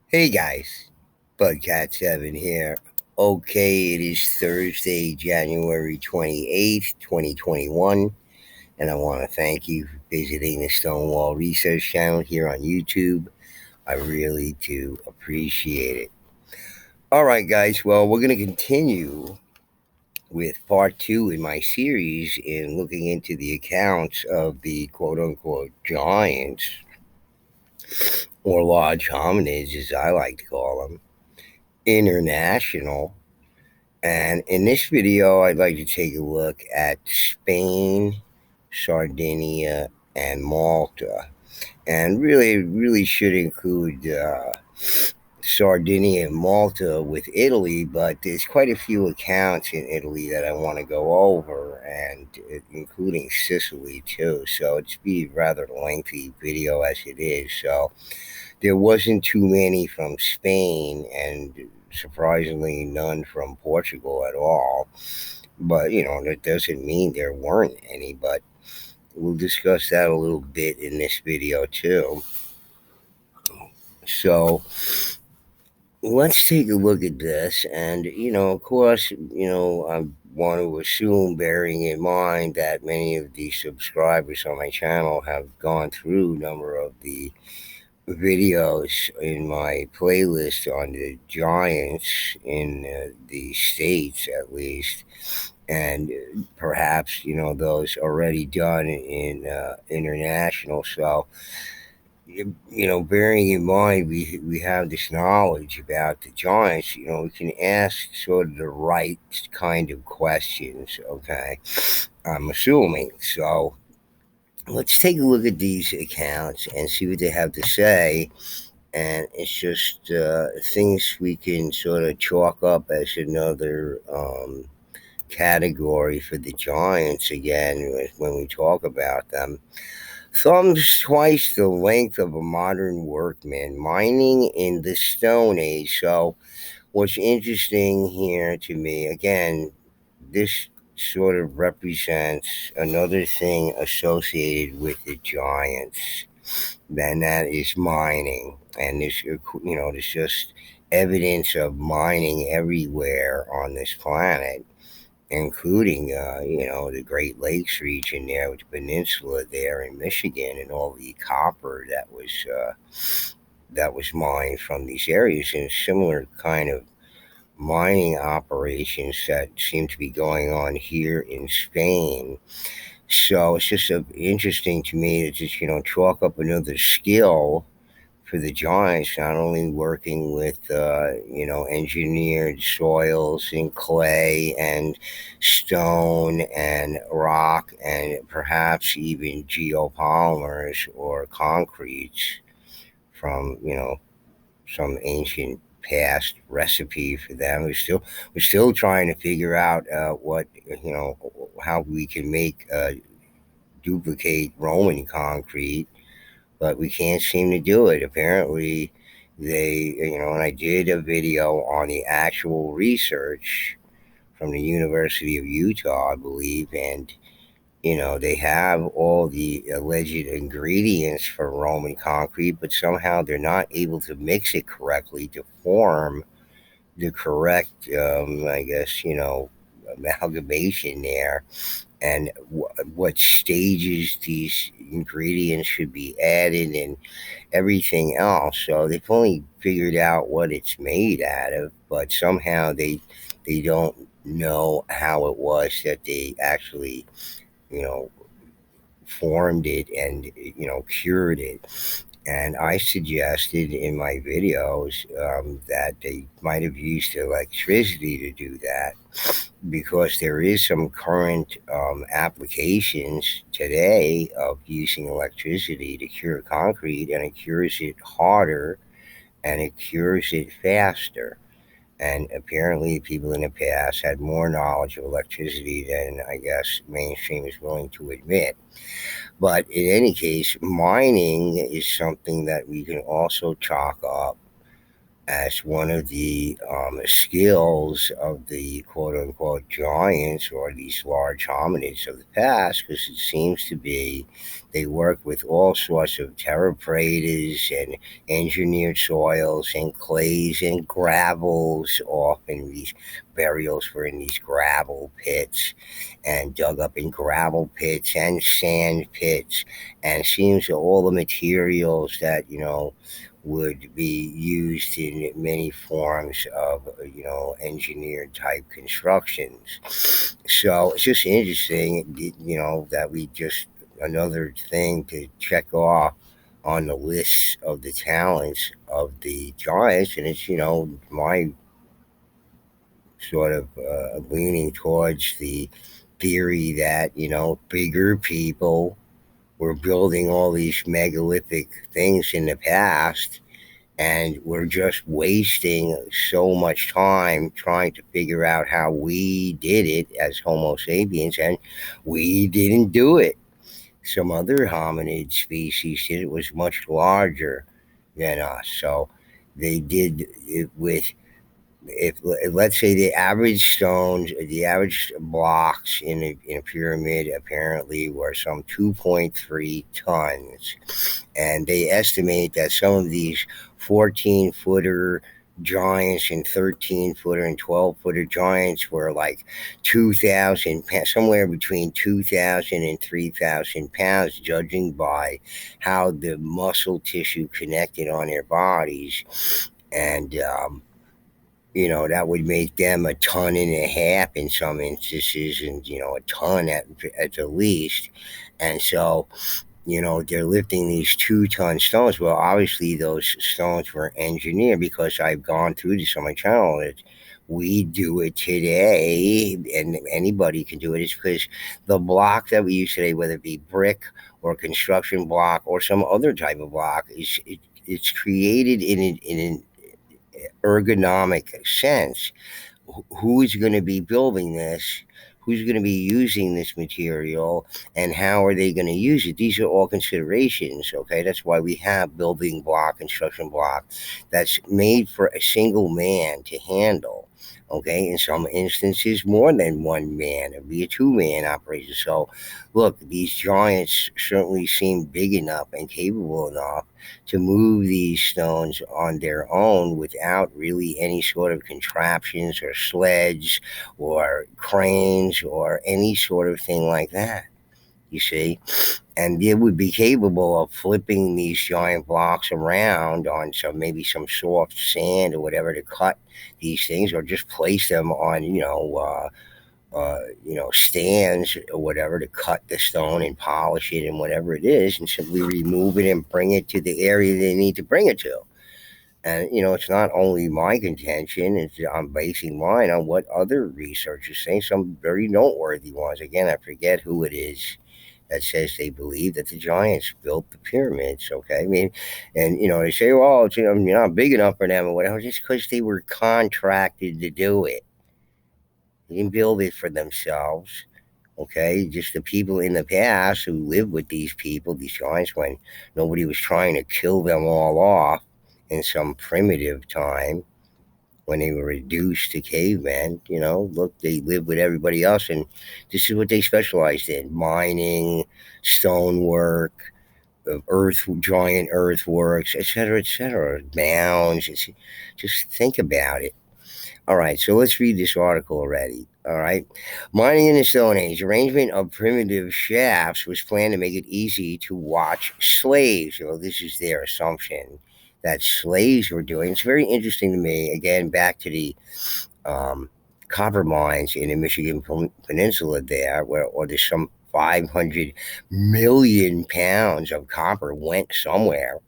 Hey guys, Bugcat7 here. Okay, it is Thursday, January 28th, 2021, and I want to thank you for visiting the Stonewall Research channel here on YouTube. I really do appreciate it. All right, guys, well, we're going to continue with part two in my series in looking into the accounts of the quote unquote giants, or large hominids, as I like to call them, international. And in this video, I'd like to take a look at Spain, Sardinia, and Malta. And really should include Sardinia and Malta with Italy, but there's quite a few accounts in Italy that I want to go over, and including Sicily too. So it's be a rather lengthy video as it is. So there wasn't too many from Spain, and surprisingly none from Portugal at all. But that doesn't mean there weren't any. But we'll discuss that a little bit in this video too. So let's take a look at this. And of course, I want to assume, bearing in mind that many of the subscribers on my channel have gone through a number of the videos in my playlist on the giants in the states, at least, and perhaps those already done in international. So bearing in mind we have this knowledge about the giants, we can ask sort of the right kind of questions. Okay, I'm assuming so. Let's take a look at these accounts and see what they have to say. And it's just things we can sort of chalk up as another category for the giants again when we talk about them. Thumbs twice the length of a modern workman, mining in the Stone Age. So, what's interesting here to me, again, this sort of represents another thing associated with the giants, then that is mining. And there's just evidence of mining everywhere on this planet, including, the Great Lakes region there, with the peninsula there in Michigan, and all the copper that was mined from these areas, and similar kind of mining operations that seem to be going on here in Spain. So it's just interesting to me to just chalk up another skill for the giants, not only working with engineered soils and clay and stone and rock, and perhaps even geopolymers or concretes from some ancient past recipe for them. We're still trying to figure out what how we can make duplicate Roman concrete, but we can't seem to do it. Apparently, and I did a video on the actual research from the University of Utah, I believe, and they have all the alleged ingredients for Roman concrete, but somehow they're not able to mix it correctly to form the correct, I guess, amalgamation there, and what stages these ingredients should be added, and everything else. So they've only figured out what it's made out of, but somehow they don't know how it was that they actually, you know, formed it and cured it. And I suggested in my videos that they might have used electricity to do that, because there is some current applications today of using electricity to cure concrete, and it cures it harder and it cures it faster. And apparently, people in the past had more knowledge of electricity than, I guess, mainstream is willing to admit. But in any case, mining is something that we can also chalk up as one of the skills of the quote unquote giants or these large hominids of the past, because it seems to be they work with all sorts of terra pratas and engineered soils and clays and gravels. Often these burials were in these gravel pits and dug up in gravel pits and sand pits, and it seems that all the materials that would be used in many forms of engineered type constructions. So it's just interesting, that we just another thing to check off on the list of the talents of the giants, and it's my sort of leaning towards the theory that bigger people were building all these megalithic things in the past, and we're just wasting so much time trying to figure out how we did it as Homo sapiens, and we didn't do it. Some other hominid species did it, was much larger than us. So they did it with, if let's say the average stones, the average blocks in a pyramid apparently were some 2.3 tons, and they estimate that some of these 14-footer giants and 13-footer and 12-footer giants were like 2,000, somewhere between 2,000 and 3,000 pounds, judging by how the muscle tissue connected on their bodies. And that would make them a ton and a half in some instances, and a ton at the least. And so they're lifting these 2-ton stones. Well, obviously those stones were engineered, because I've gone through this on my channel. We do it today, and anybody can do it. It's because the block that we use today, whether it be brick or construction block or some other type of block, it's created in an ergonomic sense. Who's going to be building this, who's going to be using this material, and how are they going to use it. These are all considerations. Okay, that's why we have building block, construction block, that's made for a single man to handle. Okay, in some instances more than one man. It'd be a two-man operation. So look, these giants certainly seem big enough and capable enough to move these stones on their own without really any sort of contraptions or sleds or cranes or any sort of thing like that. You see? And they would be capable of flipping these giant blocks around on maybe some soft sand or whatever to cut these things, or just place them on stands or whatever to cut the stone and polish it and whatever it is, and simply remove it and bring it to the area they need to bring it to. And it's not only my contention; I'm basing mine on what other researchers say. Some very noteworthy ones. Again, I forget who it is that says they believe that the giants built the pyramids. Okay, I mean, and they say, well, it's, you're not big enough for them or whatever, just because they were contracted to do it. They didn't build it for themselves. Okay, just the people in the past who lived with these people, these giants, when nobody was trying to kill them all off in some primitive time when they were reduced to cavemen. Look, they lived with everybody else, and this is what they specialized in: mining, stonework, giant earthworks, etc., mounds. Just think about it. All right, so let's read this article already. All right. Mining in the Stone Age, arrangement of primitive shafts was planned to make it easy to watch slaves. This is their assumption that slaves were doing. It's very interesting to me. Again, back to the um, copper mines in the Michigan Peninsula there, or there's some 500 million pounds of copper went somewhere,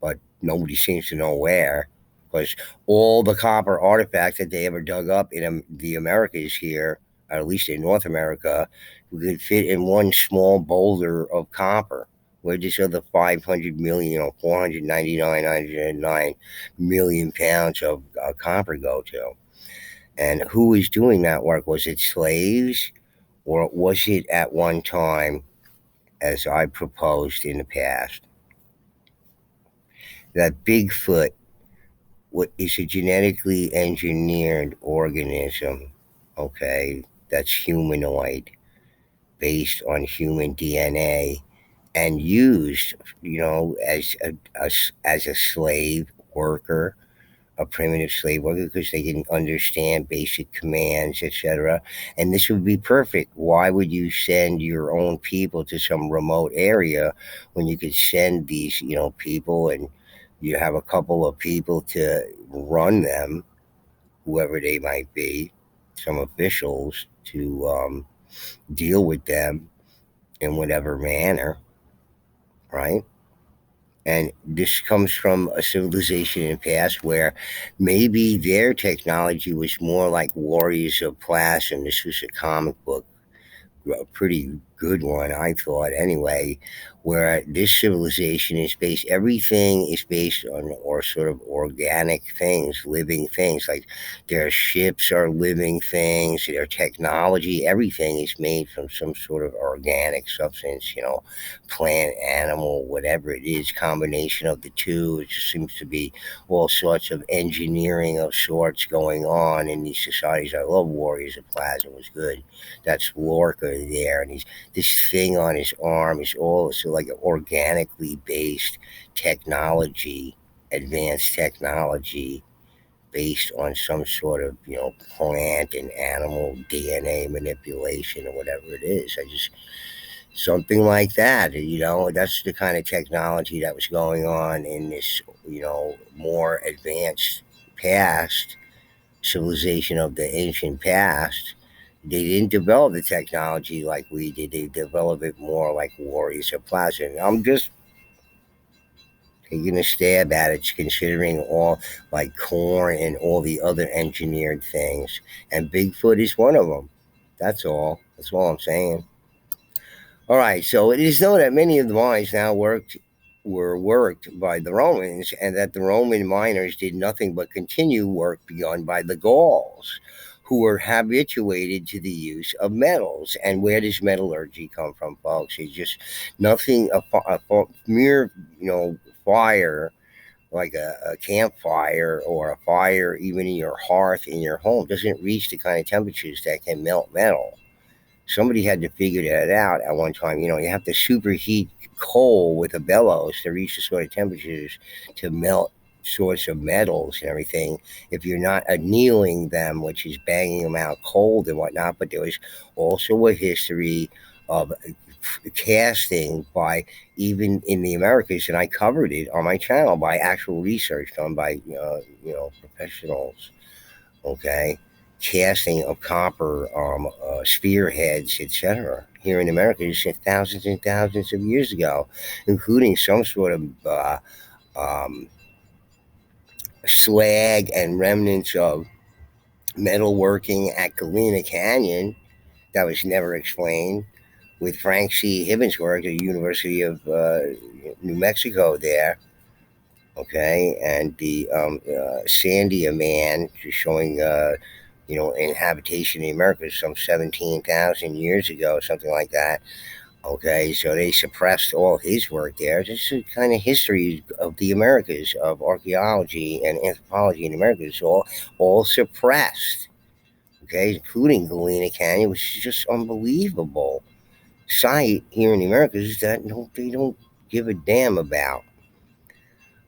but nobody seems to know where, because all the copper artifacts that they ever dug up in the Americas here, or at least in North America, could fit in one small boulder of copper. Where does the other 500 million, 499 million pounds of copper go to? And who is doing that work? Was it slaves, or was it at one time, as I proposed in the past, that Bigfoot what is a genetically engineered organism, okay, that's humanoid, based on human DNA, and used, as a slave worker, a primitive slave worker, because they didn't understand basic commands, etc. And this would be perfect. Why would you send your own people to some remote area when you could send these, people, and you have a couple of people to run them, whoever they might be, some officials to deal with them in whatever manner, right? And this comes from a civilization in the past where maybe their technology was more like Warriors of Plasm. This was a comic book, a pretty good one, I thought, anyway, where this civilization is based, everything is based on, or sort of organic things, living things. Like their ships are living things, their technology, everything is made from some sort of organic substance, plant, animal, whatever it is, combination of the two. It just seems to be all sorts of engineering of sorts going on in these societies. I love Warriors of Plasma, it was good. That's Lorca there, and he's this thing on his arm is all so like organically based technology, advanced technology based on some sort of plant and animal DNA manipulation or whatever it is. I just something like that. That's the kind of technology that was going on in this more advanced past civilization of the ancient past. They didn't develop the technology like we did. They developed it more like Warriors of Plaza. And I'm just taking a stab at it, considering all like corn and all the other engineered things. And Bigfoot is one of them. That's all. That's all I'm saying. All right, so it is known that many of the mines now were worked by the Romans, and that the Roman miners did nothing but continue work begun by the Gauls, who were habituated to the use of metals. And where does metallurgy come from, folks? It's just nothing, a mere, fire, like a campfire or a fire even in your hearth in your home, doesn't reach the kind of temperatures that can melt metal. Somebody had to figure that out at one time. You have to superheat coal with a bellows to reach the sort of temperatures to melt sorts of metals and everything. If you're not annealing them, which is banging them out cold and whatnot. But there was also a history of casting by, even in the Americas, and I covered it on my channel, by actual research done by professionals. Okay, casting of copper spearheads, etc. Here in America, just thousands and thousands of years ago, including some sort of um, slag and remnants of metalworking at Galena Canyon that was never explained, with Frank C. Hibbins' work at the University of New Mexico there. Okay, and the Sandia man, just showing inhabitation in America some 17,000 years ago, something like that. Okay, so they suppressed all his work there. This is kind of history of the Americas, of archaeology and anthropology in America. It's all suppressed. Okay, including Galena Canyon, which is just unbelievable sight here in the Americas that they don't give a damn about.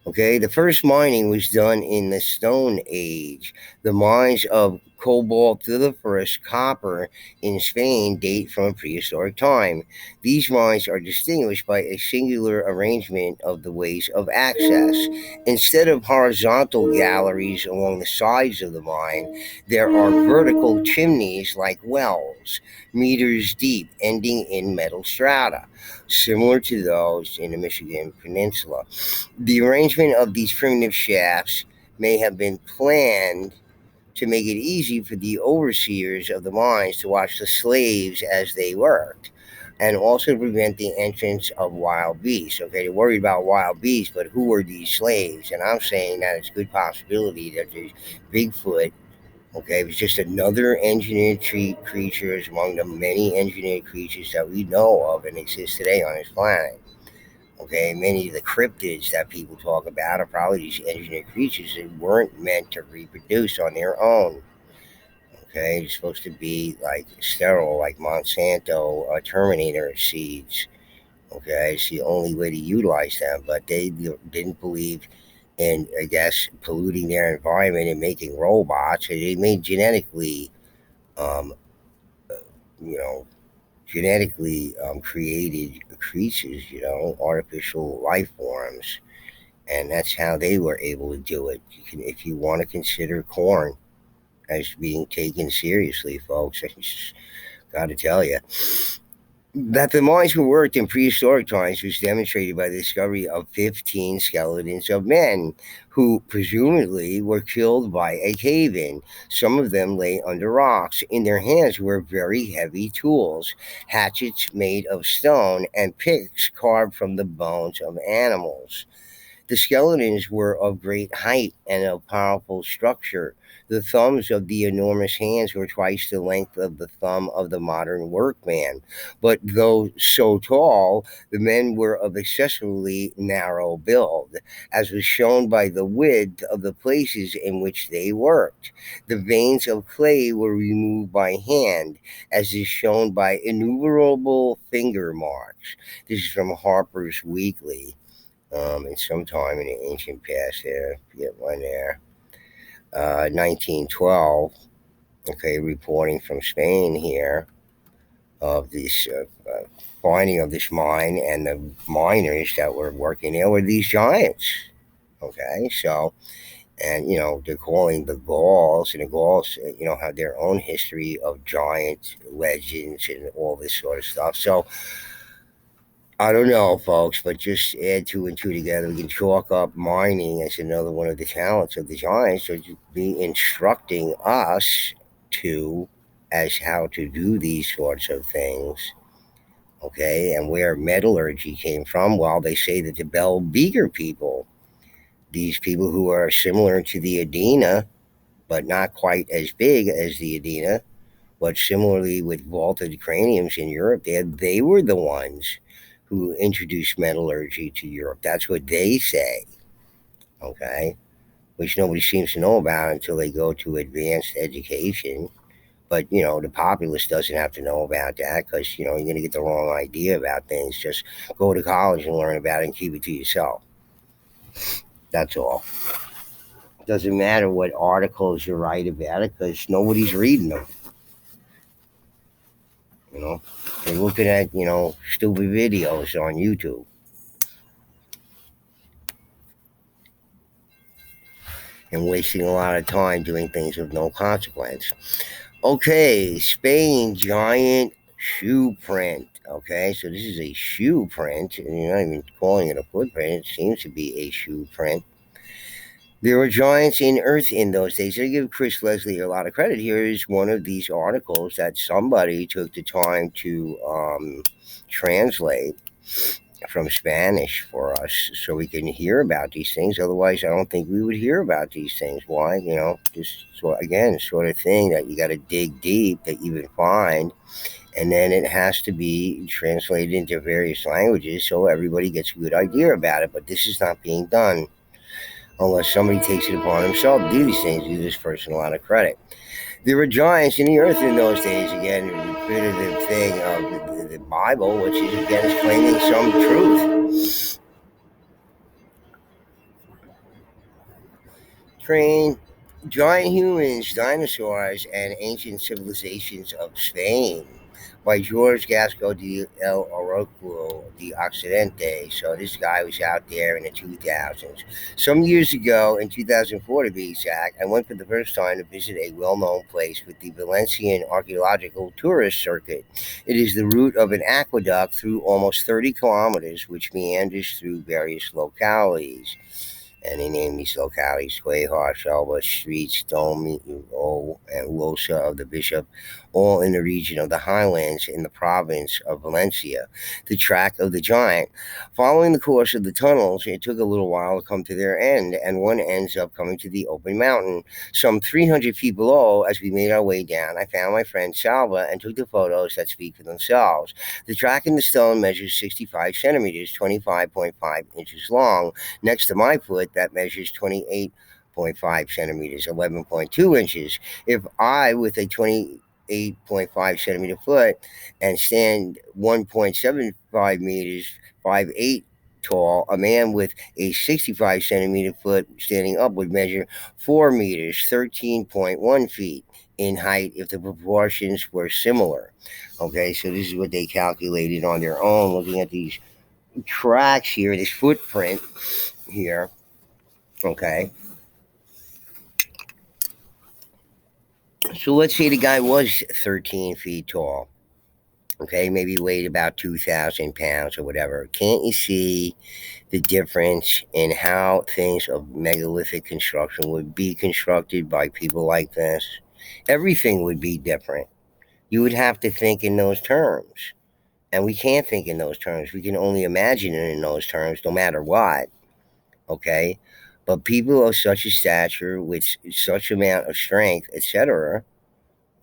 Okay, the first mining was done in the Stone Age. The mines of cobalt to the first copper in Spain date from a prehistoric time. These mines are distinguished by a singular arrangement of the ways of access. Instead of horizontal galleries along the sides of the mine, there are vertical chimneys like wells, meters deep, ending in metal strata, similar to those in the Michigan Peninsula. The arrangement of these primitive shafts may have been planned to make it easy for the overseers of the mines to watch the slaves as they worked, and also to prevent the entrance of wild beasts. Okay, they're worried about wild beasts, but who are these slaves? And I'm saying that it's a good possibility that there's Bigfoot. Okay, it was just another engineered creature among the many engineered creatures that we know of and exist today on this planet. Okay, many of the cryptids that people talk about are probably these engineered creatures that weren't meant to reproduce on their own. Okay, it's supposed to be like sterile, like Monsanto Terminator seeds. Okay, it's the only way to utilize them, but they didn't believe in, I guess, polluting their environment and making robots. So they made um, you know, created creatures, artificial life forms, and that's how they were able to do it. If you want to consider corn as being taken seriously, folks, I just got to tell you that the mines were worked in prehistoric times was demonstrated by the discovery of 15 skeletons of men who presumably were killed by a cave in. Some of them lay under rocks. In their hands were very heavy tools, hatchets made of stone, and picks carved from the bones of animals. The skeletons were of great height and of powerful structure. The thumbs of the enormous hands were twice the length of the thumb of the modern workman. But though so tall, the men were of excessively narrow build, as was shown by the width of the places in which they worked. The veins of clay were removed by hand, as is shown by innumerable finger marks. This is from Harper's Weekly, in some time in the ancient past there. Get one there. 1912, okay, reporting from Spain here of this finding of this mine, and the miners that were working there were these giants. Okay, so, and they're calling the Gauls, and the Gauls, have their own history of giant legends and all this sort of stuff. So I don't know, folks, but just add two and two together. We can chalk up mining as another one of the talents of the Giants, so to be instructing us to as how to do these sorts of things. Okay, and where metallurgy came from, well, they say that the Bell Beaker people, these people who are similar to the Adena, but not quite as big as the Adena, but similarly with vaulted craniums in Europe, they were the ones who introduced metallurgy to Europe. That's what they say, okay? Which nobody seems to know about until they go to advanced education. But, the populace doesn't have to know about that because, you're going to get the wrong idea about things. Just go to college and learn about it and keep it to yourself. That's all. Doesn't matter what articles you write about it because nobody's reading them. You know, they're looking at, stupid videos on YouTube and wasting a lot of time doing things with no consequence. Okay, Spain giant shoe print. Okay, so this is a shoe print, and you're not even calling it a footprint. It seems to be a shoe print. There were giants in Earth in those days. I give Chris Leslie a lot of credit. Here is one of these articles that somebody took the time to translate from Spanish for us so we can hear about these things. Otherwise, I don't think we would hear about these things. Why? Just again, sort of thing that you got to dig deep to even find. And then it has to be translated into various languages so everybody gets a good idea about it. But this is not being done unless somebody takes it upon himself to do these things. Give this person a lot of credit. There were giants in the earth in those days. Again, a repetitive thing of the Bible, which is again is claiming some truth. Train giant humans, dinosaurs, and ancient civilizations of Spain by George Gasco de El Oroculo de Occidente. So this guy was out there in the 2000s. Some years ago, in 2004 to be exact, I went for the first time to visit a well-known place with the Valencian archaeological tourist circuit. It is the route of an aqueduct through almost 30 kilometers, which meanders through various localities. And they named these localities Cuejar, Shelba, Streets, Dome, and Losa of the Bishop, all in the region of the highlands in the province of Valencia. The track of the giant. Following the course of the tunnels, it took a little while to come to their end, and one ends up coming to the open mountain. Some 300 feet below, as we made our way down, I found my friend Salva and took the photos that speak for themselves. The track in the stone measures 65 centimeters, 25.5 inches long, next to my foot that measures 28.5 centimeters, 11.2 inches. If I, with a 28.5 centimeter foot and stand 1.75 meters, 5'8" tall, a man with a 65 centimeter foot standing up would measure 4 meters, 13.1 feet in height if the proportions were similar. Okay, so this is what they calculated on their own, looking at these tracks here, this footprint here. Okay. So let's say the guy was 13 feet tall. Okay. Maybe weighed about 2,000 pounds or whatever. Can't you see the difference in how things of megalithic construction would be constructed by people like this? Everything would be different. You would have to think in those terms. And we can't think in those terms. We can only imagine it in those terms no matter what. Okay. But people of such a stature with such amount of strength, etc.,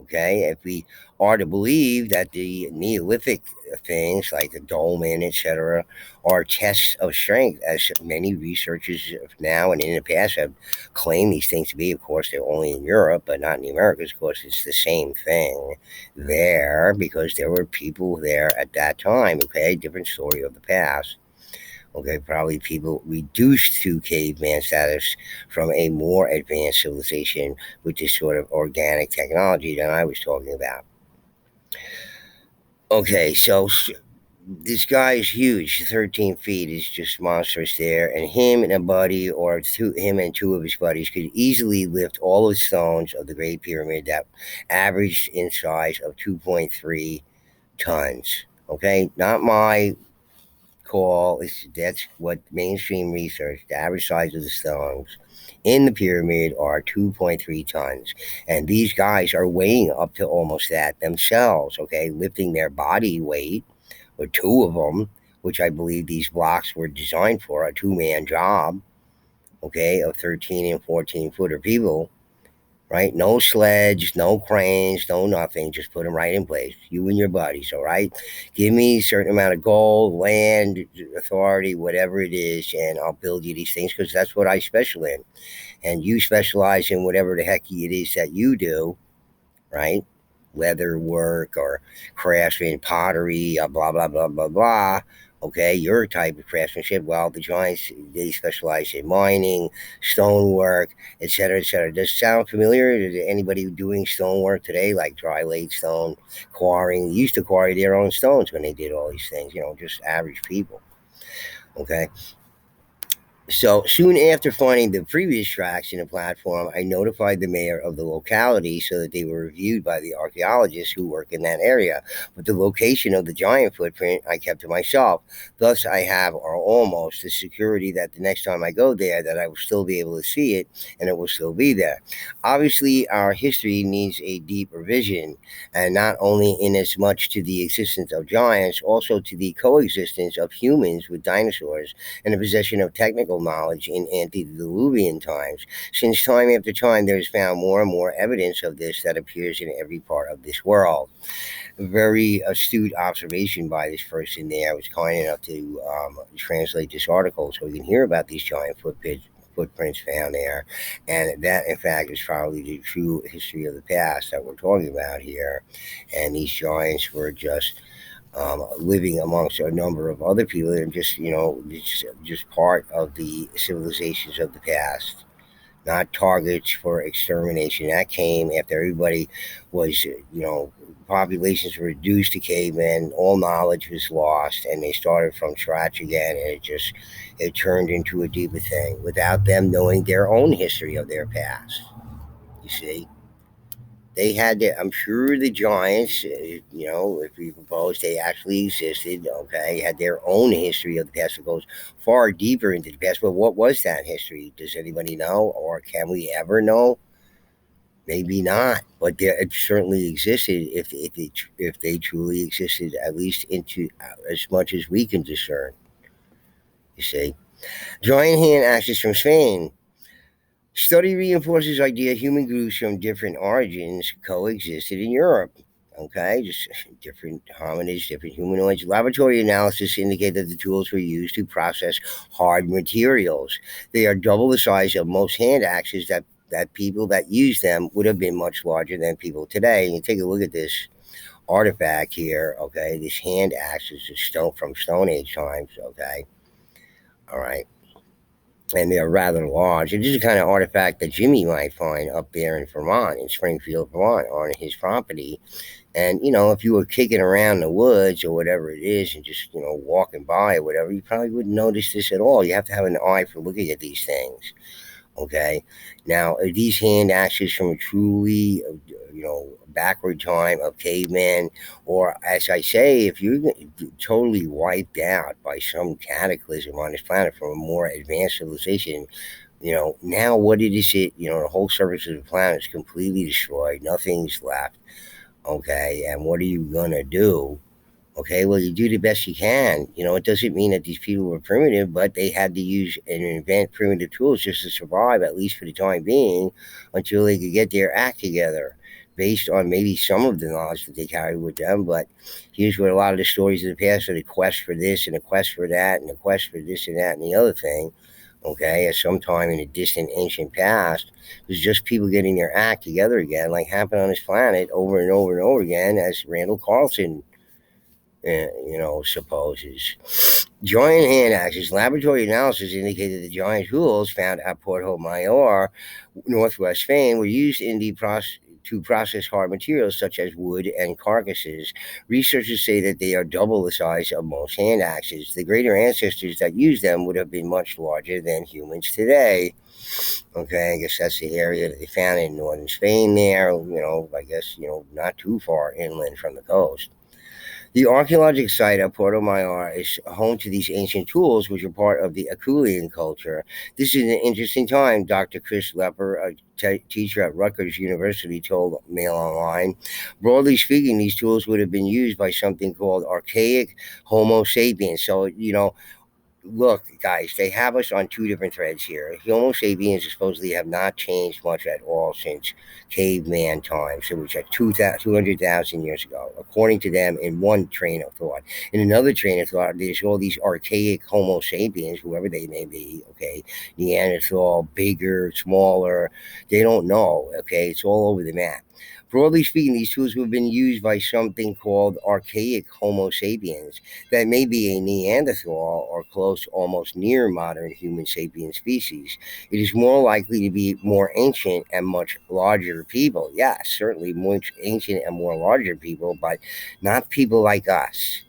okay, if we are to believe that the Neolithic things like the dolmen, etc., are tests of strength, as many researchers now and in the past have claimed these things to be. Of course, they're only in Europe, but not in the Americas. Of course, it's the same thing there because there were people there at that time. Okay, different story of the past. Okay, probably people reduced to caveman status from a more advanced civilization with this sort of organic technology that I was talking about. Okay, so this guy is huge. 13 feet is just monstrous there. And him and a buddy, or him and two of his buddies, could easily lift all the stones of the Great Pyramid that averaged in size of 2.3 tons. Okay, not my call. That's what mainstream research, the average size of the stones in the pyramid are 2.3 tons. And these guys are weighing up to almost that themselves, okay, lifting their body weight, or two of them, which I believe these blocks were designed for, a two-man job, okay, of 13 and 14 footer people, right? No sledge, no cranes, no nothing. Just put them right in place. You and your buddies, all right? Give me a certain amount of gold, land, authority, whatever it is, and I'll build you these things because that's what I special in. And you specialize in whatever the heck it is that you do, right? Leather work or craftsman, pottery, blah, blah, blah, blah, blah. Okay, your type of craftsmanship. Well, the giants, they specialize in mining, stonework, etc., etc. Does it sound familiar to anybody doing stonework today, like dry laid stone, quarrying? They used to quarry their own stones when they did all these things, just average people. Okay, so soon after finding the previous tracks in the platform, I notified the mayor of the locality so that they were reviewed by the archaeologists who work in that area. But the location of the giant footprint I kept to myself. Thus, I have, or almost, the security that the next time I go there, that I will still be able to see it and it will still be there. Obviously, our history needs a deep revision, and not only in as much to the existence of giants, also to the coexistence of humans with dinosaurs and the possession of technical knowledge in antediluvian times. Since time after time, there is found more and more evidence of this that appears in every part of this world. A very astute observation by this person there. I was kind enough to translate this article so we can hear about these giant footprints found there. And that, in fact, is probably the true history of the past that we're talking about here. And these giants were living amongst a number of other people and just part of the civilizations of the past, not targets for extermination. That came after everybody was, populations were reduced to cavemen, all knowledge was lost, and they started from scratch again, and it turned into a deeper thing without them knowing their own history of their past. You see, they had their, I'm sure the giants, if we propose they actually existed, okay, had their own history of the past that goes far deeper into the past. But what was that history? Does anybody know, or can we ever know? Maybe not, but there, it certainly existed if they truly existed, at least into as much as we can discern. You see, giant hand axes from Spain. Study reinforces idea human groups from different origins coexisted in Europe. Okay, just different hominids, different humanoids. Laboratory analysis indicate that the tools were used to process hard materials. They are double the size of most hand axes that people that use them would have been much larger than people today. And you take a look at this artifact here, okay, this hand axe is stone from Stone Age times, okay, all right, and they're rather large. It is a kind of artifact that Jimmy might find up there in Vermont, in Springfield, Vermont, on his property. And if you were kicking around the woods or whatever it is, and just walking by or whatever, you probably wouldn't notice this at all. You have to have an eye for looking at these things. Okay, now are these hand axes from a truly, backward time of cavemen, or as I say, if you're totally wiped out by some cataclysm on this planet from a more advanced civilization, now what it is it, the whole surface of the planet is completely destroyed, nothing's left. Okay, and what are you gonna do? Okay, well, you do the best you can. It doesn't mean that these people were primitive, but they had to use and invent primitive tools just to survive, at least for the time being, until they could get their act together, based on maybe some of the knowledge that they carried with them. But here's what a lot of the stories of the past are: the quest for this and the quest for that and the quest for this and that and the other thing. Okay, at some time in the distant ancient past, it was just people getting their act together again, like happened on this planet over and over and over again, as Randall Carlson supposes. Giant hand axes. Laboratory analysis indicated the giant tools found at Porto Mayor, northwest Spain, were used in the to process hard materials such as wood and carcasses. Researchers say that they are double the size of most hand axes. The greater ancestors that used them would have been much larger than humans today. Okay, I guess that's the area that they found in northern Spain there, I guess, not too far inland from the coast. The archaeological site of Porto Mayor is home to these ancient tools, which are part of the Acheulean culture. This is an interesting time, Dr. Chris Lepper, a teacher at Rutgers University, told Mail Online. Broadly speaking, these tools would have been used by something called archaic Homo sapiens. So, look, guys, they have us on two different threads here. Homo sapiens supposedly have not changed much at all since caveman times, so which are 200,000 years ago, according to them, in one train of thought. In another train of thought, there's all these archaic Homo sapiens, whoever they may be, okay? Neanderthal, bigger, smaller, they don't know, okay? It's all over the map. Broadly speaking, these tools have been used by something called archaic Homo sapiens that may be a Neanderthal or close, almost near modern human sapien species. It is more likely to be more ancient and much larger people. Yes, certainly much ancient and more larger people, but not people like us.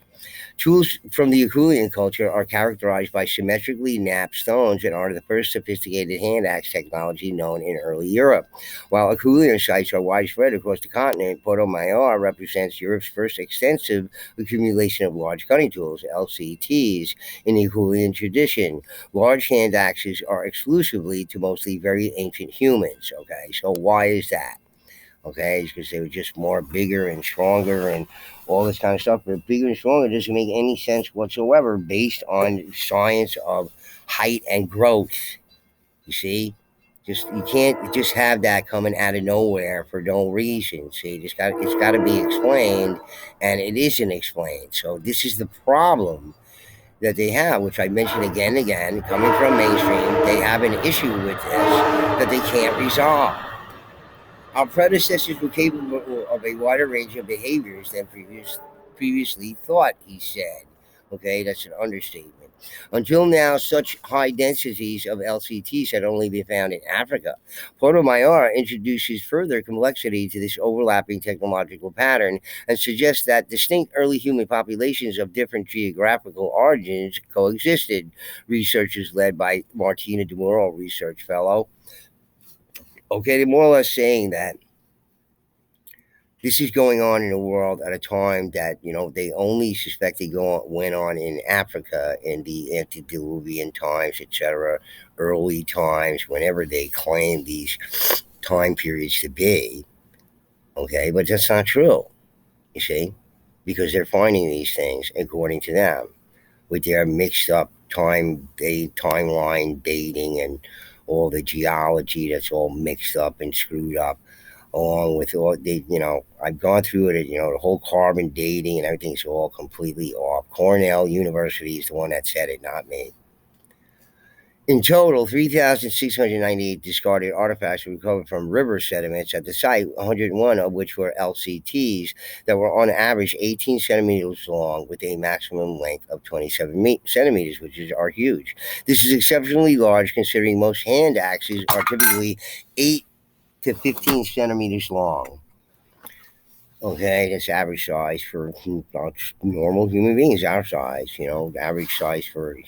Tools from the Acheulean culture are characterized by symmetrically knapped stones and are the first sophisticated hand axe technology known in early Europe. While Acheulean sites are widespread across the continent, Porto Mayor represents Europe's first extensive accumulation of large cutting tools, LCTs, in the Acheulean tradition. Large hand axes are exclusively to mostly very ancient humans. Okay, so why is that? Okay, because they were just more bigger and stronger and all this kind of stuff. But bigger and stronger doesn't make any sense whatsoever based on science of height and growth. You see, just you can't just have that coming out of nowhere for no reason. See, it's got to be explained, and it isn't explained. So this is the problem that they have, which I mentioned again and again, coming from mainstream. They have an issue with this that they can't resolve. Our predecessors were capable of a wider range of behaviors than previously thought, he said. Okay, that's an understatement. Until now, such high densities of LCTs had only been found in Africa. Porto Mayor introduces further complexity to this overlapping technological pattern and suggests that distinct early human populations of different geographical origins coexisted. Researchers led by Martina DeMuro, research fellow. Okay, they're more or less saying that This is going on in the world at a time that they only suspect went on in Africa in the antediluvian times, etc., early times, whenever they claim these time periods to be. Okay, but that's not true. You see, because they're finding these things according to them with their mixed up timeline dating and all the geology that's all mixed up and screwed up, along with all I've gone through it. The whole carbon dating and everything's all completely off. Cornell University is the one that said it, not me. In total, 3,698 discarded artifacts were recovered from river sediments at the site, 101 of which were LCTs that were on average 18 centimeters long with a maximum length of 27 centimeters, are huge. This is exceptionally large considering most hand axes are typically 8 to 15 centimeters long. Okay, that's average size for normal human beings. Our size, average size for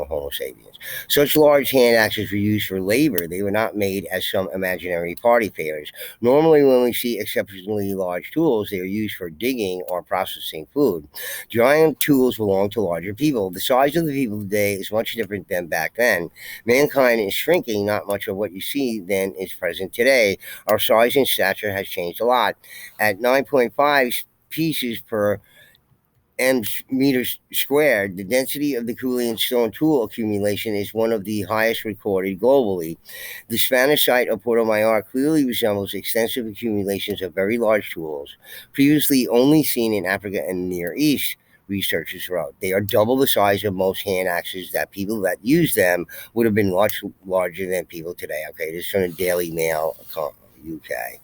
Homo sapiens. Such large hand axes were used for labor. They were not made as some imaginary party favors. Normally, when we see exceptionally large tools, they are used for digging or processing food. Giant tools belong to larger people. The size of the people today is much different than back then. Mankind is shrinking. Not much of what you see then is present today. Our size and stature has changed a lot. At 9.5 pieces per meters squared, the density of the Culian stone tool accumulation is one of the highest recorded globally. The Spanish site of Puerto Mayor clearly resembles extensive accumulations of very large tools, previously only seen in Africa and the Near East. Researchers wrote they are double the size of most hand axes. That people that use them would have been much larger than people today. Okay, this is from the Daily Mail, UK.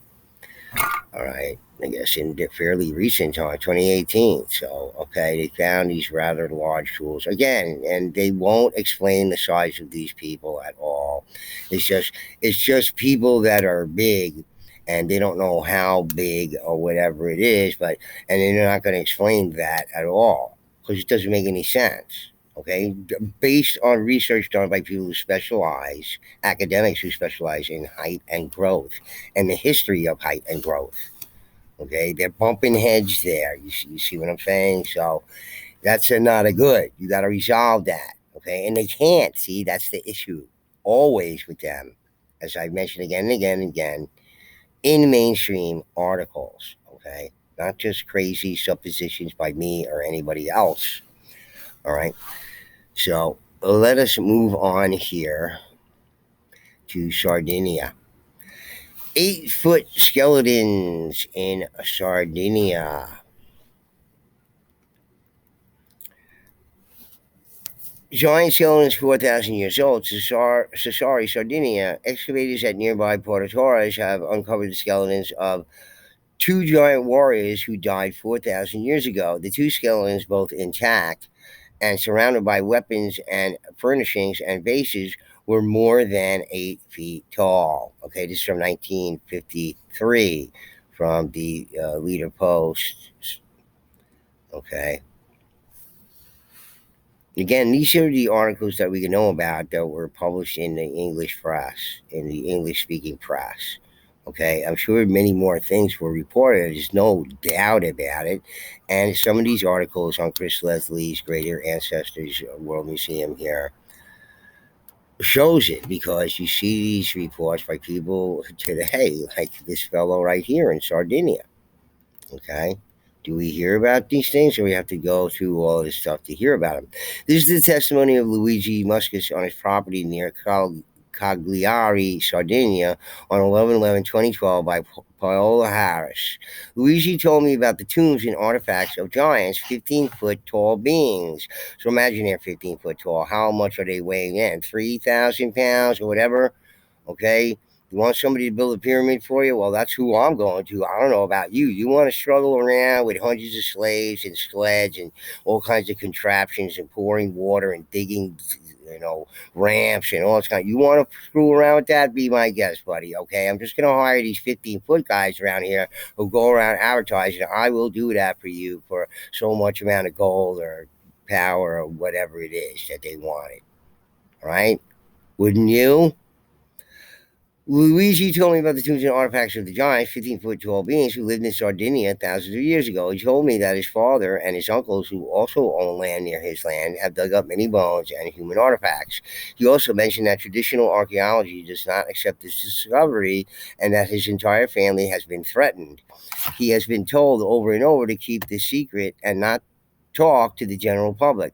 All right. I guess in the fairly recent time, 2018. So, okay, they found these rather large tools again, and they won't explain the size of these people at all. It's just people that are big, and they don't know how big or whatever it is, and they're not going to explain that at all because it doesn't make any sense. Okay, based on research done by people who specialize, academics who specialize in height and growth and the history of height and growth. Okay, they're bumping heads there. You see what I'm saying? So that's not a good. You got to resolve that. Okay, and they can't. See, that's the issue always with them, as I mentioned again and again and again in mainstream articles. Okay, not just crazy suppositions by me or anybody else. All right. So let us move on here to Sardinia. 8-foot skeletons in Sardinia. Giant skeletons 4,000 years old, Sassari, Sardinia. Excavators at nearby Porto Torres have uncovered the skeletons of two giant warriors who died 4,000 years ago. The two skeletons, both intact and surrounded by weapons and furnishings and vases, were more than 8 feet tall. Okay, this is from 1953 from the Leader Post. Okay. Again, these are the articles that we can know about that were published in the English press, in the English speaking press. Okay, I'm sure many more things were reported. There's no doubt about it. And some of these articles on Chris Leslie's Greater Ancestors World Museum here shows it because you see these reports by people today, like this fellow right here in Sardinia. Okay. Do we hear about these things, or we have to go through all this stuff to hear about them? This is the testimony of Luigi Muscus on his property near Cagliari, Sardinia, on 11/11/2012 by Paola Harris. Luigi told me about the tombs and artifacts of giants, 15-foot tall beings. So imagine they're 15-foot tall. How much are they weighing in? 3,000 pounds or whatever? Okay. You want somebody to build a pyramid for you? Well, that's who I'm going to. I don't know about you. You want to struggle around with hundreds of slaves and sleds and all kinds of contraptions and pouring water and digging, ramps and all this kind. You want to screw around with that? Be my guest, buddy. Okay, I'm just going to hire these 15-foot guys around here who go around advertising. I will do that for you for so much amount of gold or power or whatever it is that they wanted. All right? Wouldn't you? Luigi told me about the tombs and artifacts of the giants, 15-foot tall beings who lived in Sardinia thousands of years ago. He told me that his father and his uncles, who also own land near his land, have dug up many bones and human artifacts. He also mentioned that traditional archaeology does not accept this discovery and that his entire family has been threatened. He has been told over and over to keep this secret and not talk to the general public.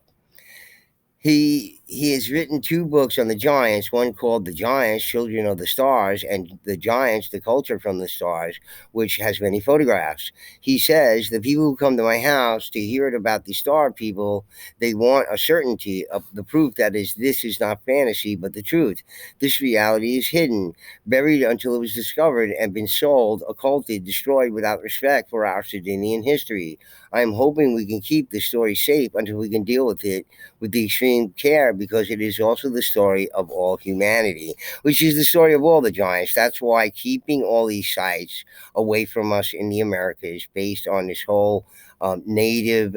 He has written two books on the giants, one called The Giants, Children of the Stars, and The Giants, The Culture from the Stars, which has many photographs. He says the people who come to my house to hear it about the star people, they want a certainty of the proof that this is not fantasy but the truth. This reality is hidden, buried until it was discovered and been sold, occulted, destroyed without respect for our Sardinian history. I am hoping we can keep the story safe until we can deal with it with the extreme care because it is also the story of all humanity, which is the story of all the giants. That's why keeping all these sites away from us in the Americas, based on this whole native,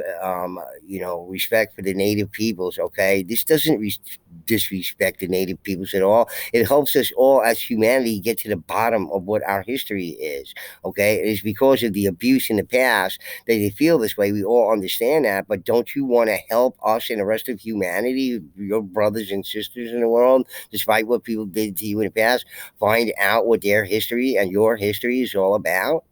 respect for the native peoples. Okay, this doesn't disrespect the native peoples at all. It helps us all as humanity get to the bottom of what our history is. Okay, it is because of the abuse in the past that they feel this way. We all understand that, but don't you want to help us and the rest of humanity, your brothers and sisters in the world, despite what people did to you in the past, find out what their history and your history is all about?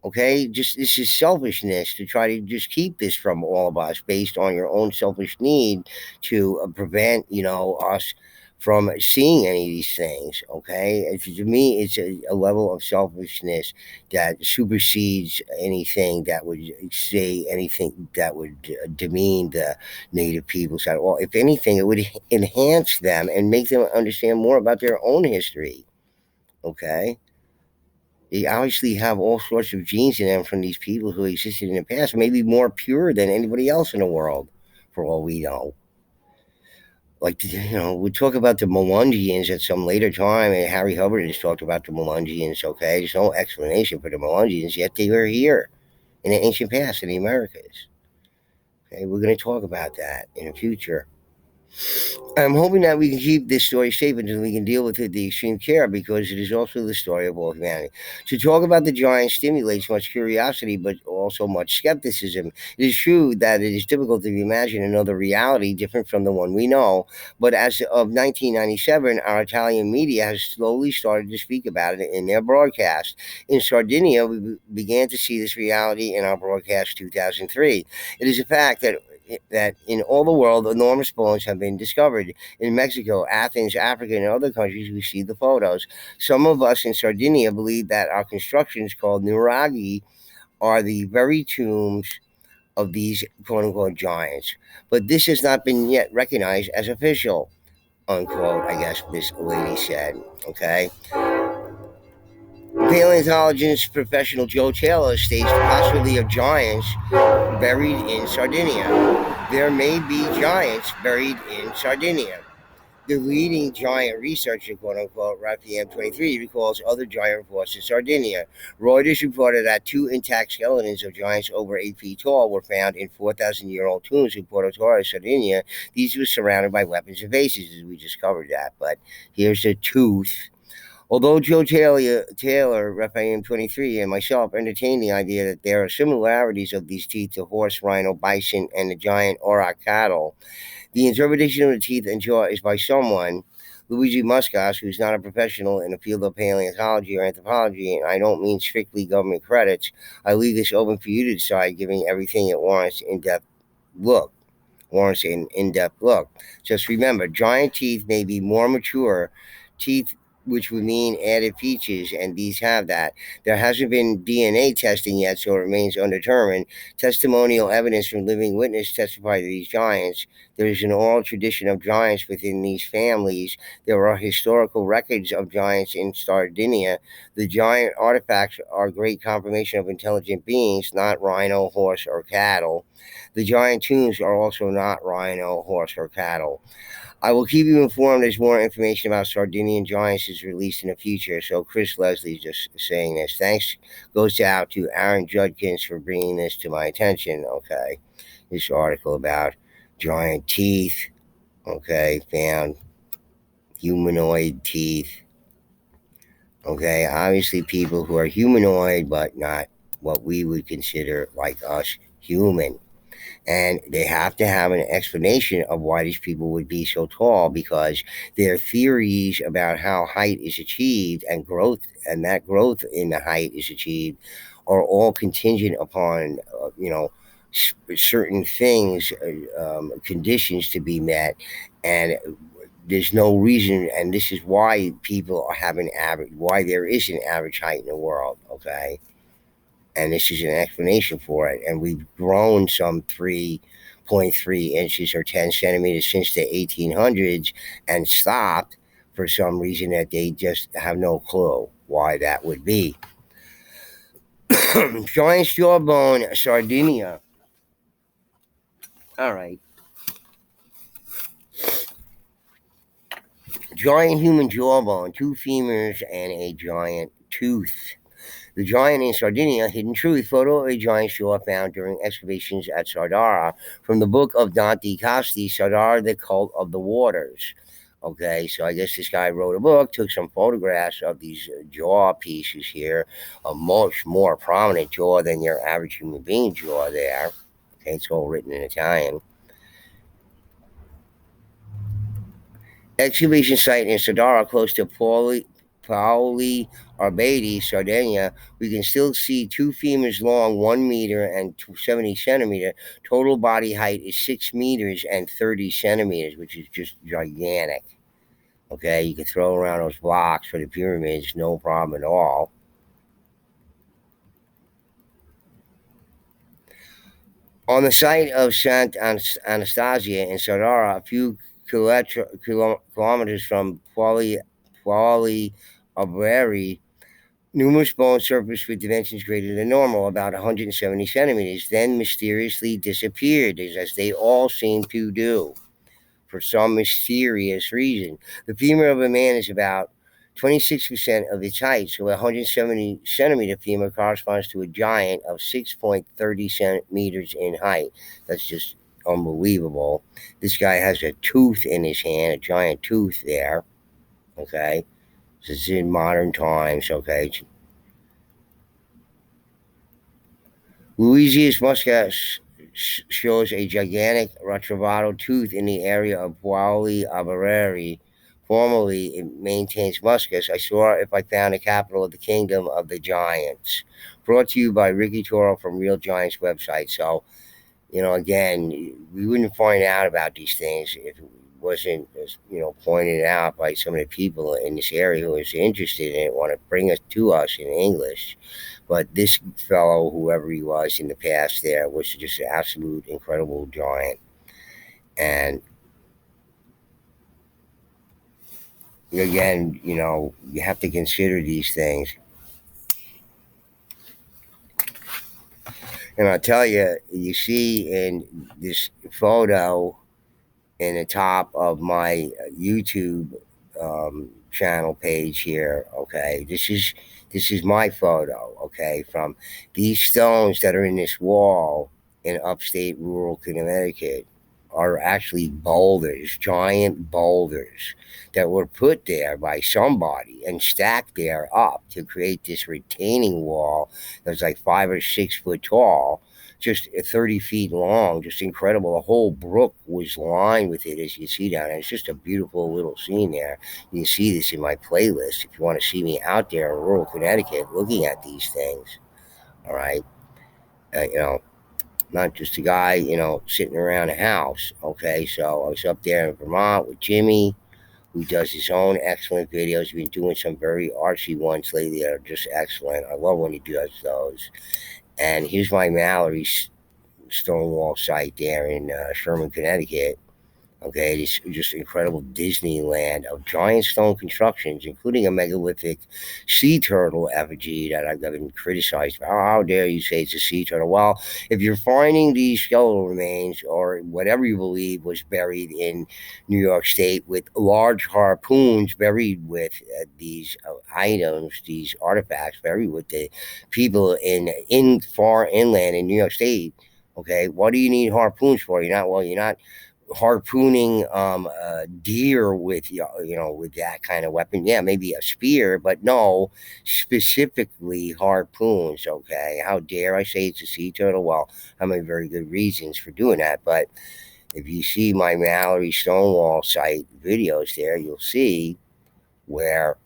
Okay, just this is selfishness to try to just keep this from all of us based on your own selfish need to prevent, us from seeing any of these things. Okay, to me, it's a level of selfishness that supersedes anything that would say anything that would demean the native peoples at all. If anything, it would enhance them and make them understand more about their own history. Okay, they obviously have all sorts of genes in them from these people who existed in the past, maybe more pure than anybody else in the world, for all we know. Like, we talk about the Melungians at some later time, and Harry Hubbard has talked about the Melungians, okay? There's no explanation for the Melungians, yet they were here in the ancient past in the Americas. Okay, we're going to talk about that in the future. I'm hoping that we can keep this story safe until we can deal with it the extreme care because it is also the story of all humanity. To talk about the giant stimulates much curiosity but also much skepticism. It is true that it is difficult to imagine another reality different from the one we know, but as of 1997, our Italian media has slowly started to speak about it in their broadcast. In Sardinia, we began to see this reality in our broadcast 2003. It is a fact that in all the world, enormous bones have been discovered. In Mexico, Athens, Africa, and other countries, we see the photos. Some of us in Sardinia believe that our constructions called nuraghi are the very tombs of these quote unquote giants. But this has not been yet recognized as official, unquote, I guess this lady said. Okay. Paleontologist professional Joe Taylor states the possibility of giants buried in Sardinia. There may be giants buried in Sardinia. The leading giant researcher, quote unquote, Raphael 23, recalls other giant reports in Sardinia. Reuters reported that two intact skeletons of giants over 8 feet tall were found in 4,000-year-old tombs in Porto Torre, Sardinia. These were surrounded by weapons and vases, as we just covered that. But here's the tooth. Although Joe Taylor, Raphael 23, and myself entertain the idea that there are similarities of these teeth to horse, rhino, bison, and the giant auroch cattle, the interpretation of the teeth and jaw is by someone, Luigi Muscas, who's not a professional in the field of paleontology or anthropology, and I don't mean strictly government credits. I leave this open for you to decide, giving everything it look warrants an in-depth look. Just remember, giant teeth may be more mature teeth, which would mean added features, and these have that. There hasn't been DNA testing yet, so it remains undetermined. Testimonial evidence from living witness testify to these giants. There is an oral tradition of giants within these families. There are historical records of giants in Sardinia. The giant artifacts are great confirmation of intelligent beings, not rhino, horse, or cattle. The giant tombs are also not rhino, horse, or cattle. I will keep you informed as more information about Sardinian giants is released in the future. So Chris Leslie just saying this. Thanks goes out to Aaron Judkins for bringing this to my attention. Okay, this article about giant teeth. Okay, found humanoid teeth. Okay, obviously people who are humanoid, but not what we would consider like us human. And they have to have an explanation of why these people would be so tall, because their theories about how height is achieved and growth, and that growth in the height is achieved, are all contingent upon certain things, conditions to be met. And there's no reason, and this is why people have an average, why there is an average height in the world. Okay, and this is an explanation for it. And we've grown some 3.3 inches or 10 centimeters since the 1800s, and stopped for some reason that they just have no clue why that would be. Giant jawbone, Sardinia. All right. Giant human jawbone, two femurs, and a giant tooth. The giant in Sardinia, hidden truth, photo of a giant jaw found during excavations at Sardara, from the book of Dante Costi, Sardar, the Cult of the Waters. Okay, so I guess this guy wrote a book, took some photographs of these jaw pieces here, a much more prominent jaw than your average human being jaw there. Okay, it's all written in Italian. Excavation site in Sardara, close to Paoli Arbati, Sardinia, we can still see two femurs long, 1 meter and 70 centimeter. Total body height is 6 meters and 30 centimeters, which is just gigantic. Okay, you can throw around those blocks for the pyramids, no problem at all. On the site of St. Anastasia in Sardara, a few kilometers from Paoli Arbati, numerous bones surfaced with dimensions greater than normal, about 170 centimeters, then mysteriously disappeared, as they all seem to do for some mysterious reason. The femur of a man is about 26% of its height, so a 170 centimeter femur corresponds to a giant of 6.30 centimeters in height. That's just unbelievable. This guy has a tooth in his hand, a giant tooth there. Okay, this is in modern times. Okay, Luigi's muscus shows a gigantic retrovatal tooth in the area of Paoli Abareri. Formerly, it maintains muscus. I saw it if I found the capital of the kingdom of the giants. Brought to you by Ricky Toro from Real Giants website. So, again, we wouldn't find out about these things if it wasn't, pointed out by some of the people in this area who is interested in it, want to bring it to us in English. But this fellow, whoever he was in the past, there was just an absolute incredible giant. And again, you have to consider these things. And I'll tell you, you see in this photo in the top of my YouTube channel page here. Okay, this is my photo. Okay, from these stones that are in this wall in upstate rural Connecticut are actually boulders, giant boulders that were put there by somebody and stacked there up to create this retaining wall that's like 5 or 6 foot tall, just 30 feet long, just incredible. The whole brook was lined with it, as you see down there. It's just a beautiful little scene there. You can see this in my playlist if you want to see me out there in rural Connecticut looking at these things. All right. Not just a guy, sitting around a house. Okay. So I was up there in Vermont with Jimmy, who does his own excellent videos. He's been doing some very artsy ones lately that are just excellent. I love when he does those. And here's my Mallory Stonewall site there in Sherman, Connecticut. Okay, this just incredible Disneyland of giant stone constructions, including a megalithic sea turtle effigy that I've been criticized about. How dare you say it's a sea turtle? Well, if you're finding these skeletal remains or whatever you believe was buried in New York State with large harpoons buried with these items, these artifacts buried with the people in far inland in New York State. Okay, what do you need harpoons for? You're not harpooning deer with with that kind of weapon. Yeah, maybe a spear, but no, specifically harpoons. Okay, how dare I say it's a sea turtle? Well, I have very good reasons for doing that. But if you see my Mallory Stonewall site videos there, you'll see where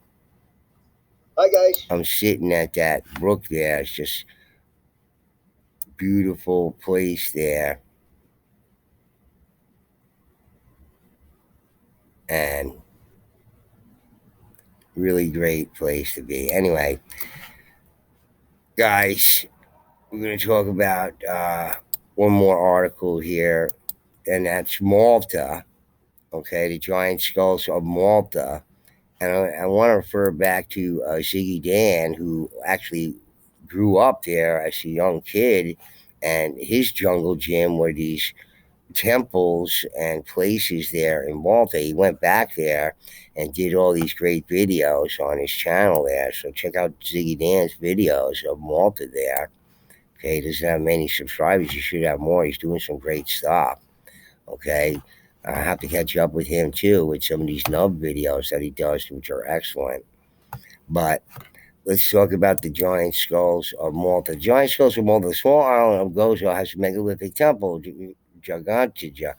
Hi guys. I'm sitting at that brook there. It's just beautiful place there, and really great place to be. Anyway, guys, we're going to talk about one more article here, and that's Malta. Okay, the giant skulls of Malta. And I want to refer back to Ziggy Dan, who actually grew up there as a young kid, and his jungle gym were these temples and places there in Malta. He went back there and did all these great videos on his channel there. So check out Ziggy Dan's videos of Malta there. Okay, he doesn't have many subscribers. He should have more. He's doing some great stuff. Okay, I have to catch up with him too with some of these nub videos that he does, which are excellent. But let's talk about the giant skulls of Malta. Giant skulls of Malta. The small island of Gozo has a megalithic temple, Gigantija.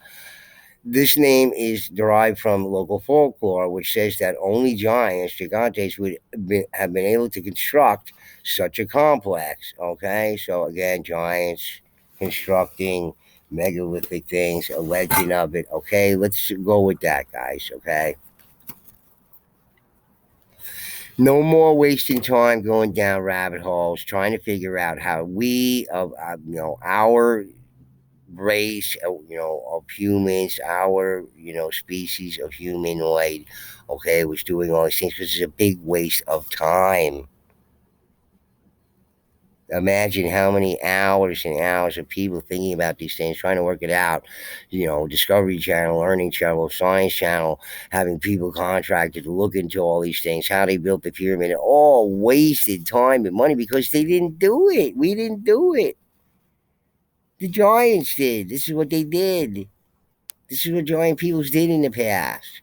This name is derived from local folklore, which says that only giants, gigantes, would have been able to construct such a complex. Okay, so again, giants constructing megalithic things, a legend of it. Okay, let's go with that, guys. Okay, no more wasting time going down rabbit holes trying to figure out how we of our race, of humans, our, species of humanoid, okay, was doing all these things because it's a big waste of time. Imagine how many hours and hours of people thinking about these things, trying to work it out. Discovery Channel, Learning Channel, Science Channel, having people contracted to look into all these things, how they built the pyramid, all wasted time and money because they didn't do it. We didn't do it. The giants did. This is what they did. This is what giant peoples did in the past.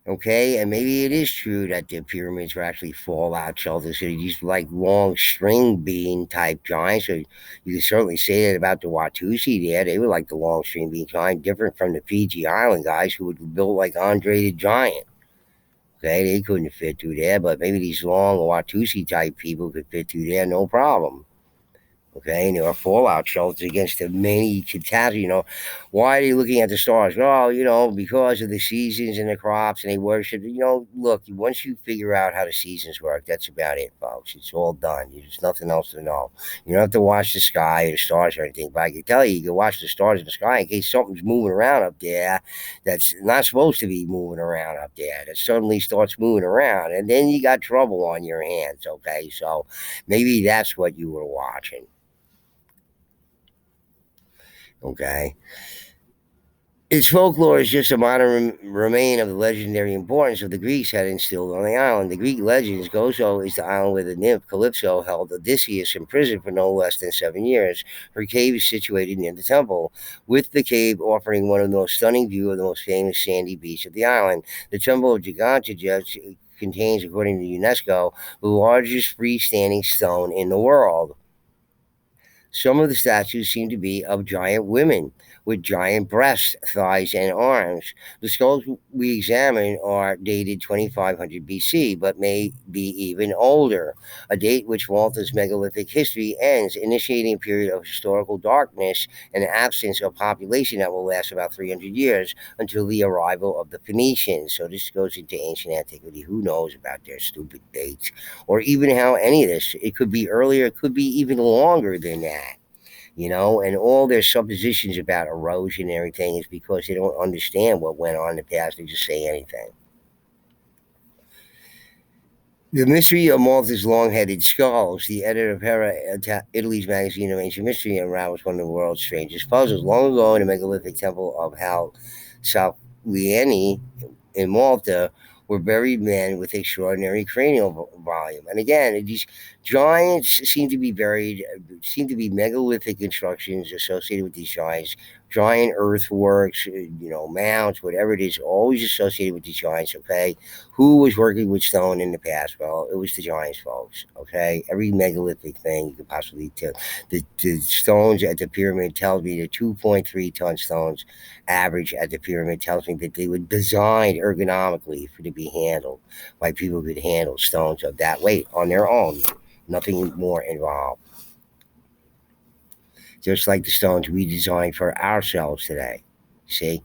Okay, and maybe it is true that the pyramids were actually fallout shelters. So these like long string bean type giants. So you can certainly say that about the Watusi there. They were like the long string bean giant, different from the Fiji Island guys who would built like Andre the Giant. Okay, they couldn't fit through there, but maybe these long Watusi type people could fit through there, no problem. Okay, and there are fallout shelters against the many catastrophes. Why are they looking at the stars? Well, because of the seasons and the crops, and they worship. Look, once you figure out how the seasons work, that's about it, folks. It's all done. There's nothing else to know. You don't have to watch the sky or the stars or anything. But I can tell you, you can watch the stars in the sky in case something's moving around up there that's not supposed to be moving around up there. That suddenly starts moving around, and then you got trouble on your hands. Okay, so maybe that's what you were watching. Okay. Its folklore is just a modern remain of the legendary importance of the Greeks had instilled on the island. The Greek legends Gozo is the island where the nymph Calypso held Odysseus in prison for no less than 7 years. Her cave is situated near the temple, with the cave offering one of the most stunning views of the most famous sandy beach of the island. The temple of Gigantija contains, according to UNESCO, the largest freestanding stone in the world. Some of the statues seem to be of giant women with giant breasts, thighs, and arms. The skulls we examine are dated 2500 BC, but may be even older, a date which Malta's megalithic history ends, initiating a period of historical darkness and absence of population that will last about 300 years until the arrival of the Phoenicians. So this goes into ancient antiquity. Who knows about their stupid dates or even how any of this? It could be earlier, it could be even longer than that. And all their suppositions about erosion and everything is because they don't understand what went on in the past. They just say anything. The Mystery of Malta's Long-Headed Skulls, the editor of Hera, Italy's magazine of ancient mystery, unravels one of the world's strangest puzzles. Long ago, in the megalithic temple of Hal Soulieni in Malta, were buried men with extraordinary cranial volume. And again, these giants seem to be megalithic constructions associated with these giants. Giant earthworks, mounds, whatever it is, always associated with these giants. Okay, who was working with stone in the past? Well, it was the giants, folks. Okay, every megalithic thing you could possibly tell. The stones at the pyramid tells me the 2.3 ton stones average at the pyramid tells me that they were designed ergonomically for to be handled by people who could handle stones of that weight on their own. Nothing more involved. Just like the stones we design for ourselves today. See?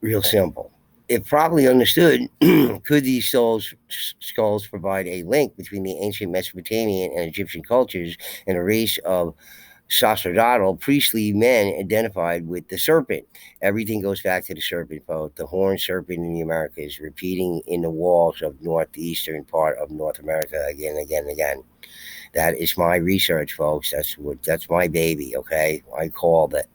Real simple. If properly understood, could these skulls provide a link between the ancient Mesopotamian and Egyptian cultures and a race of sacerdotal priestly men identified with the serpent? Everything goes back to the serpent, folks. The horned serpent in the Americas, repeating in the walls of northeastern part of North America again and again and again. That is my research, folks. That's my baby. Okay, I called it.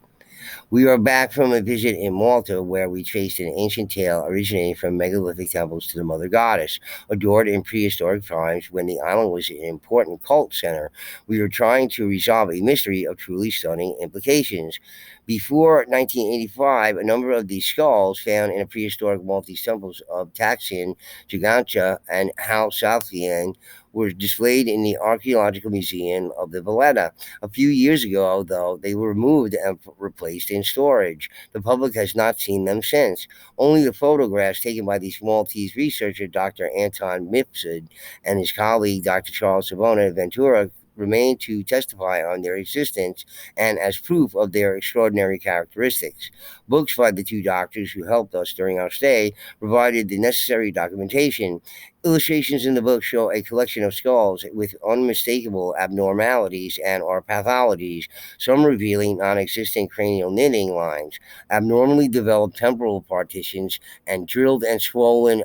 We are back from a visit in Malta where we traced an ancient tale originating from megalithic temples to the mother goddess, adored in prehistoric times when the island was an important cult center. We were trying to resolve a mystery of truly stunning implications. Before 1985, a number of these skulls found in the prehistoric Maltese temples of Taxin, Gigantia, and Hal Salthian were displayed in the Archaeological Museum of the Valletta. A few years ago, though, they were removed and replaced in storage. The public has not seen them since. Only the photographs taken by the Maltese researcher Dr. Anton Mifsud and his colleague Dr. Charles Savona Ventura remain to testify on their existence and as proof of their extraordinary characteristics. Books by the two doctors who helped us during our stay provided the necessary documentation. Illustrations in the book show a collection of skulls with unmistakable abnormalities and or pathologies, some revealing non-existent cranial knitting lines, abnormally developed temporal partitions, and drilled and swollen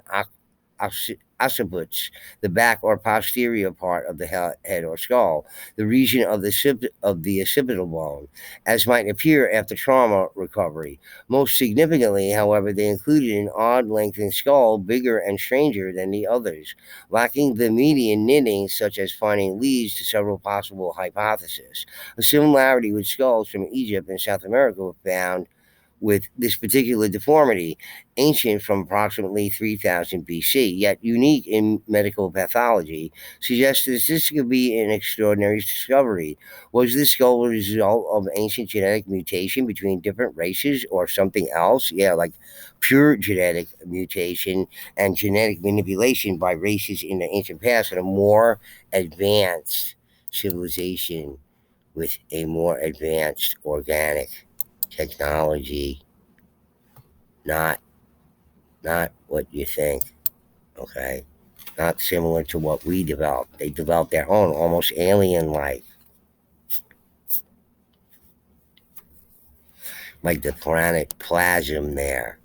occiputs, the back or posterior part of the head or skull, the region of the occipital bone, as might appear after trauma recovery. Most significantly, however, they included an odd lengthened skull, bigger and stranger than the others, lacking the median knitting, such as finding leads to several possible hypotheses. A similarity with skulls from Egypt and South America were found with this particular deformity, ancient from approximately 3000 BC, yet unique in medical pathology, suggests that this could be an extraordinary discovery. Was this skull a result of ancient genetic mutation between different races or something else? Yeah, like pure genetic mutation and genetic manipulation by races in the ancient past and a more advanced civilization with a more advanced organic technology, not not what you think, okay? Not similar to what we developed. They developed their own, almost alien like the planet Plasm there.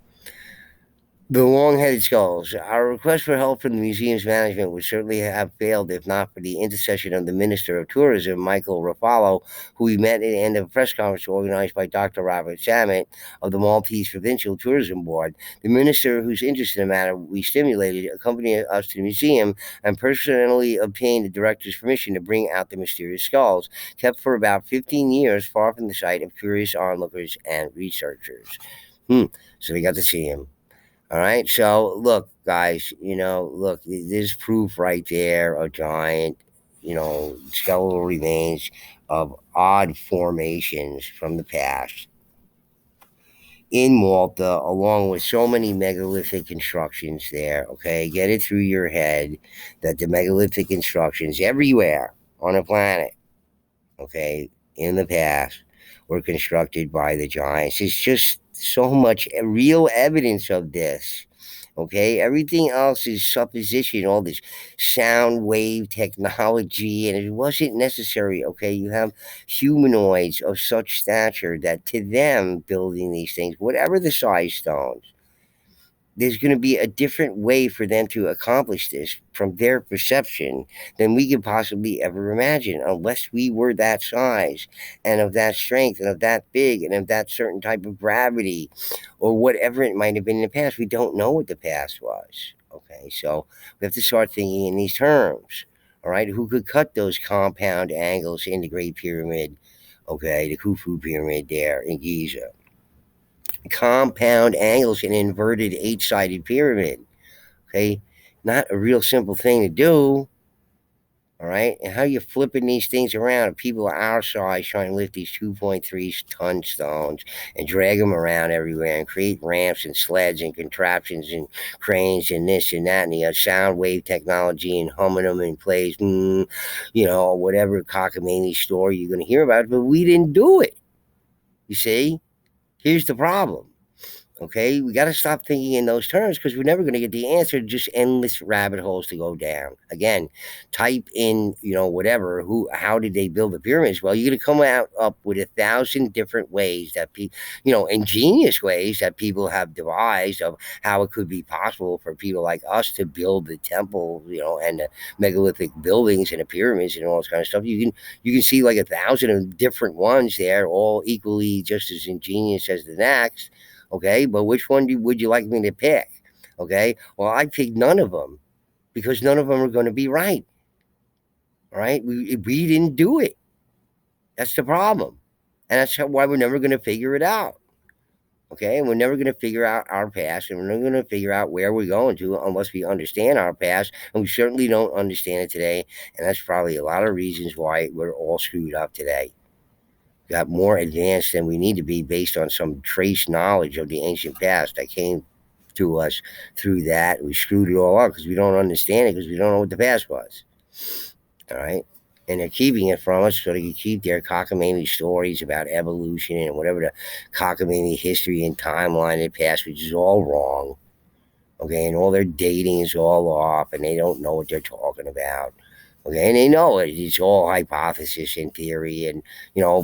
The long-headed skulls. Our request for help from the museum's management would certainly have failed if not for the intercession of the Minister of Tourism, Michael Rafalo, who we met at the end of a press conference organized by Dr. Robert Samet of the Maltese Provincial Tourism Board. The minister, whose interest in the matter we stimulated, accompanied us to the museum and personally obtained the director's permission to bring out the mysterious skulls, kept for about 15 years far from the sight of curious onlookers and researchers. So they got to see him. All right. So look, guys, look, there's proof right there of giant, skeletal remains of odd formations from the past in Malta, along with so many megalithic constructions there. Okay. Get it through your head that the megalithic constructions everywhere on the planet, okay, in the past were constructed by the giants. It's just so much real evidence of this. Okay, everything else is supposition, all this sound wave technology, and it wasn't necessary. Okay, you have humanoids of such stature that to them building these things, whatever the size stones, there's going to be a different way for them to accomplish this from their perception than we could possibly ever imagine, unless we were that size and of that strength and of that big and of that certain type of gravity or whatever it might have been in the past. We don't know what the past was. Okay, so we have to start thinking in these terms. All right, who could cut those compound angles in the Great Pyramid? Okay, the Khufu Pyramid there in Giza. Compound angles in an inverted eight-sided pyramid. Okay, not a real simple thing to do. All right, and how you flipping these things around? People our size trying to lift these 2.3 ton stones and drag them around everywhere and create ramps and sleds and contraptions and cranes and this and that and the sound wave technology and humming them in place, whatever cockamamie story you're going to hear about. But we didn't do it. You see, here's the problem. Okay, we got to stop thinking in those terms because we're never going to get the answer. Just endless rabbit holes to go down. Again, type in, whatever. How did they build the pyramids? Well, you're going to come out up with 1,000 different ways that people, ingenious ways that people have devised of how it could be possible for people like us to build the temple, and the megalithic buildings and the pyramids and all this kind of stuff. You can see like 1,000 of different ones there, all equally just as ingenious as the next. Okay, but which one would you like me to pick? Okay, well, I picked none of them because none of them are going to be right. All right, we didn't do it. That's the problem, and that's why we're never going to figure it out. Okay, and we're never going to figure out our past, and we're never going to figure out where we're going to unless we understand our past, and we certainly don't understand it today. And that's probably a lot of reasons why we're all screwed up today. Got more advanced than we need to be based on some trace knowledge of the ancient past that came to us through that. We screwed it all up because we don't understand it because we don't know what the past was. All right. And they're keeping it from us so they can keep their cockamamie stories about evolution and whatever the cockamamie history and timeline in the past, which is all wrong. Okay. And all their dating is all off and they don't know what they're talking about. Okay, and they know it. It's all hypothesis and theory, and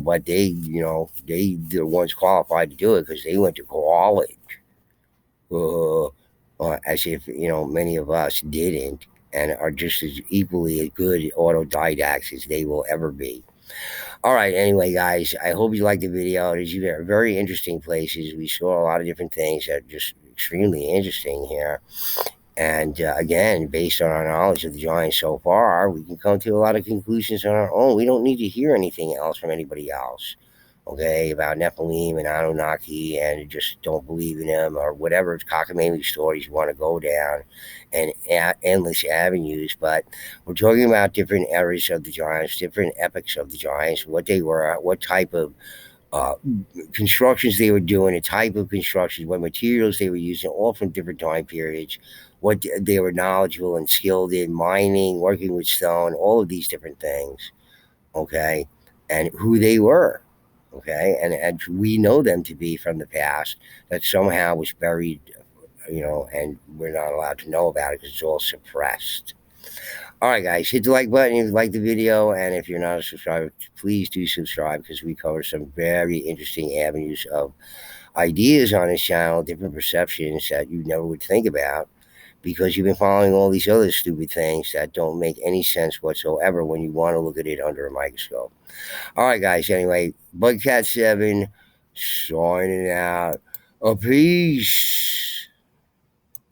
but they're the ones qualified to do it because they went to college. Uh, as if many of us didn't, and are just as equally as good autodidacts as they will ever be. All right. Anyway, guys, I hope you liked the video. These are very interesting places. We saw a lot of different things that are just extremely interesting here. And again, based on our knowledge of the giants so far, we can come to a lot of conclusions on our own. We don't need to hear anything else from anybody else, okay, about Nephilim and Anunnaki and just don't believe in them or whatever cockamamie stories you want to go down and endless avenues. But we're talking about different eras of the giants, different epochs of the giants, what they were, what type of uh, constructions they were doing, the type of constructions, what materials they were using, all from different time periods, what they were knowledgeable and skilled in, mining, working with stone, all of these different things, okay, and who they were, okay, and we know them to be from the past that somehow was buried, and we're not allowed to know about it because it's all suppressed. All right, guys, hit the like button if you like the video, and if you're not a subscriber, please do subscribe because we cover some very interesting avenues of ideas on this channel, different perceptions that you never would think about because you've been following all these other stupid things that don't make any sense whatsoever when you want to look at it under a microscope. All right, guys, anyway, Bugcat7 signing out. A peace.